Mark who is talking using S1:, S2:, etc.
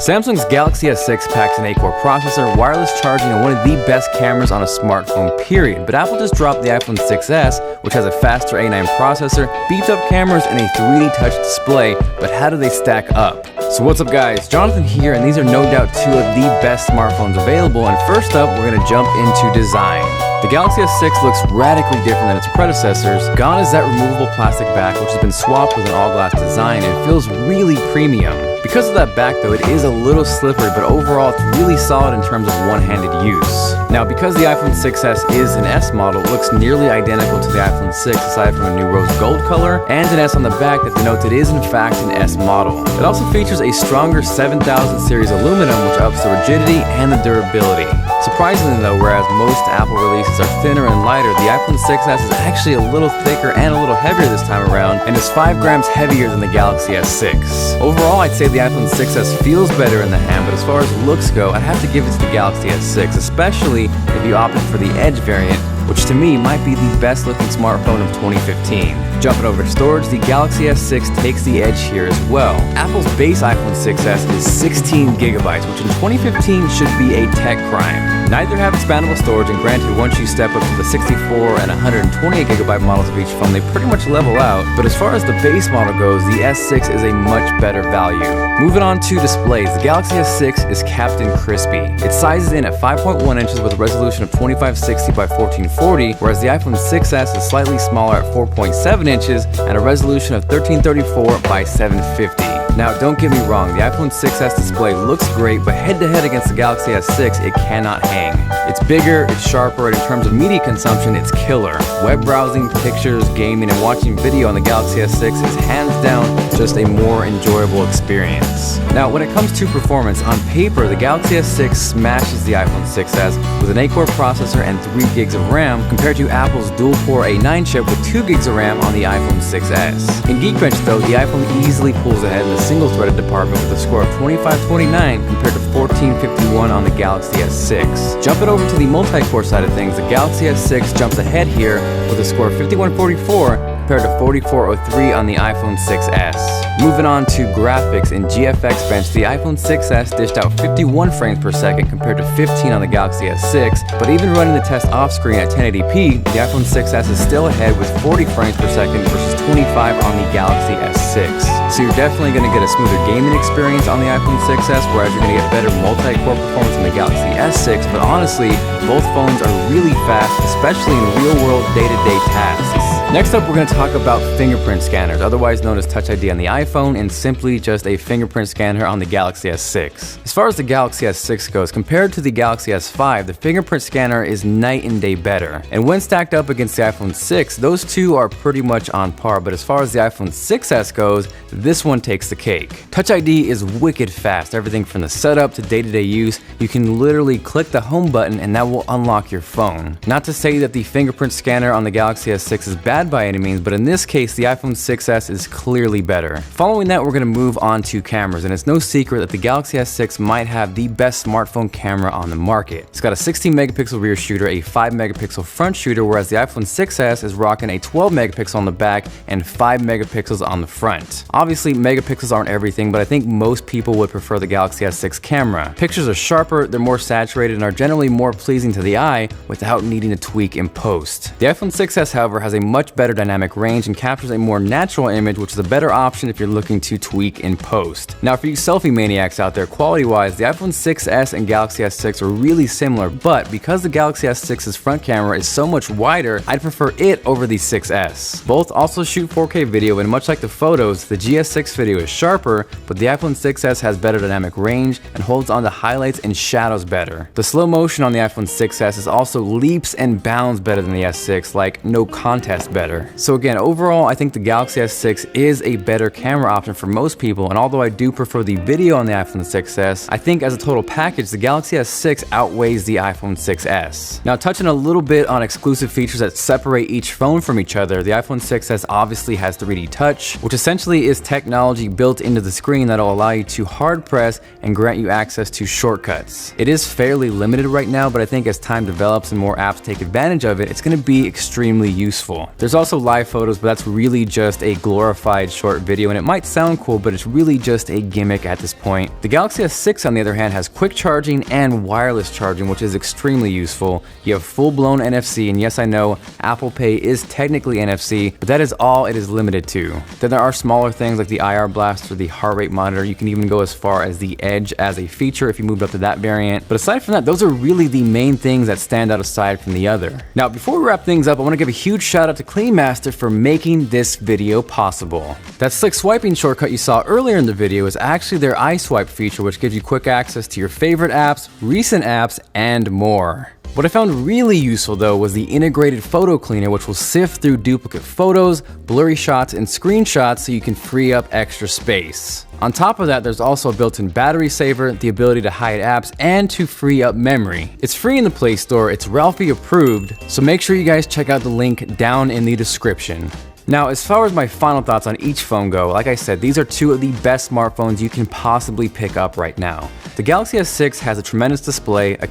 S1: Samsung's Galaxy S6 packs an 8-core processor, wireless charging, and one of the best cameras on a smartphone, period. But Apple just dropped the iPhone 6s, which has a faster A9 processor, beefed up cameras, and a 3D touch display. But how do they stack up? So what's up guys, Jonathan here, and these are no doubt two of the best smartphones available. And first up, we're going to jump into design. The Galaxy S6 looks radically different than its predecessors. Gone is that removable plastic back, which has been swapped with an all-glass design and feels really premium. Because of that back though, it is a little slippery, but overall it's really solid in terms of one-handed use. Now because the iPhone 6s is an S model, it looks nearly identical to the iPhone 6 aside from a new rose gold color and an S on the back that denotes it is in fact an S model. It also features a stronger 7000 series aluminum, which ups the rigidity and the durability. Surprisingly though, whereas most Apple releases are thinner and lighter, the iPhone 6s is actually a little thicker and a little heavier this time around and is 5 grams heavier than the Galaxy S6. Overall, I'd say the iPhone 6s feels better in the hand, but as far as looks go, I'd have to give it to the Galaxy S6, especially if you opted for the Edge variant, which to me might be the best looking smartphone of 2015. Jumping over to storage, the Galaxy S6 takes the edge here as well. Apple's base iPhone 6s is 16 gigabytes, which in 2015 should be a tech crime. Neither have expandable storage, and granted, once you step up to the 64 and 128 gigabyte models of each phone, they pretty much level out. But as far as the base model goes, the S6 is a much better value. Moving on to displays, the Galaxy S6 is Captain Crispy. It sizes in at 5.1 inches with a resolution of 2560 by 1440, whereas the iPhone 6s is slightly smaller at 4.7 inches and a resolution of 1334 by 750. Now, don't get me wrong, the iPhone 6s display looks great, but head-to-head against the Galaxy S6, it cannot hang. It's bigger, it's sharper, and in terms of media consumption, it's killer. Web browsing, pictures, gaming, and watching video on the Galaxy S6 is hands down just a more enjoyable experience. Now, when it comes to performance, on paper, the Galaxy S6 smashes the iPhone 6s with an 8-core processor and 3 gigs of RAM compared to Apple's dual-core A9 chip with 2 gigs of RAM on the iPhone 6s. In Geekbench, though, the iPhone easily pulls ahead in the single-threaded department with a score of 2529 compared to 1451 on the Galaxy S6. Jumping over to the multi-core side of things, the Galaxy S6 jumps ahead here with a score of 5144 compared to 4403 on the iPhone 6s. Moving on to graphics, in GFX Bench, the iPhone 6s dished out 51 frames per second compared to 15 on the Galaxy S6, but even running the test off-screen at 1080p, the iPhone 6s is still ahead with 40 frames per second versus 25 on the Galaxy S6. So you're definitely going to get a smoother gaming experience on the iPhone 6s, whereas you're going to get better multi-core performance on the Galaxy S6, but honestly, both phones are really fast, especially in real-world day-to-day tasks. Next up, we're going to talk about fingerprint scanners, otherwise known as Touch ID on the iPhone, and simply just a fingerprint scanner on the Galaxy S6. As far as the Galaxy S6 goes, compared to the Galaxy S5, the fingerprint scanner is night and day better. And when stacked up against the iPhone 6, those two are pretty much on par, but as far as the iPhone 6s goes, this one takes the cake. Touch ID is wicked fast, everything from the setup to day-to-day use. You can literally click the home button and that will unlock your phone. Not to say that the fingerprint scanner on the Galaxy S6 is bad by any means, but in this case, the iPhone 6s is clearly better. Following that, we're going to move on to cameras, and it's no secret that the Galaxy S6 might have the best smartphone camera on the market. It's got a 16 megapixel rear shooter, a 5 megapixel front shooter, whereas the iPhone 6s is rocking a 12 megapixel on the back and 5 megapixels on the front. Obviously, megapixels aren't everything, but I think most people would prefer the Galaxy S6 camera. Pictures are sharper, they're more saturated, and are generally more pleasing to the eye without needing to tweak in post. The iPhone 6s, however, has a much better dynamic range and captures a more natural image, which is a better option if you're looking to tweak in post. Now, for you selfie maniacs out there, quality-wise, the iPhone 6s and Galaxy S6 are really similar, but because the Galaxy S6's front camera is so much wider, I'd prefer it over the 6s. Both also shoot 4K video, and much like the photos, the GS6 video is sharper, but the iPhone 6s has better dynamic range and holds on to highlights and shadows better. The slow motion on the iPhone 6s is also leaps and bounds better than the S6, like no contest better. So again, overall, I think the Galaxy S6 is a better camera option for most people, and although I do prefer the video on the iPhone 6s, I think as a total package, the Galaxy S6 outweighs the iPhone 6s. Now, touching a little bit on exclusive features that separate each phone from each other, the iPhone 6s obviously has 3D Touch, which essentially is technology built into the screen that will allow you to hard press and grant you access to shortcuts. It is fairly limited right now, but I think as time develops and more apps take advantage of it, it's going to be extremely useful. There's There's also live photos, but that's really just a glorified short video, and it might sound cool, but it's really just a gimmick at this point. The Galaxy S6, on the other hand, has quick charging and wireless charging, which is extremely useful. You have full-blown NFC, and yes, I know Apple Pay is technically NFC, but that is all it is limited to. Then there are smaller things like the IR Blast or the heart rate monitor. You can even go as far as the Edge as a feature if you moved up to that variant. But aside from that, those are really the main things that stand out aside from the other. Now, before we wrap things up, I want to give a huge shout out to CleanMaster for making this video possible. That slick swiping shortcut you saw earlier in the video is actually their iSwipe feature, which gives you quick access to your favorite apps, recent apps, and more. What I found really useful though was the integrated photo cleaner, which will sift through duplicate photos, blurry shots, and screenshots so you can free up extra space. On top of that, there's also a built-in battery saver, the ability to hide apps, and to free up memory. It's free in the Play Store, it's Ralphie approved, so make sure you guys check out the link down in the description. Now, as far as my final thoughts on each phone go, like I said, these are two of the best smartphones you can possibly pick up right now. The Galaxy S6 has a tremendous display, a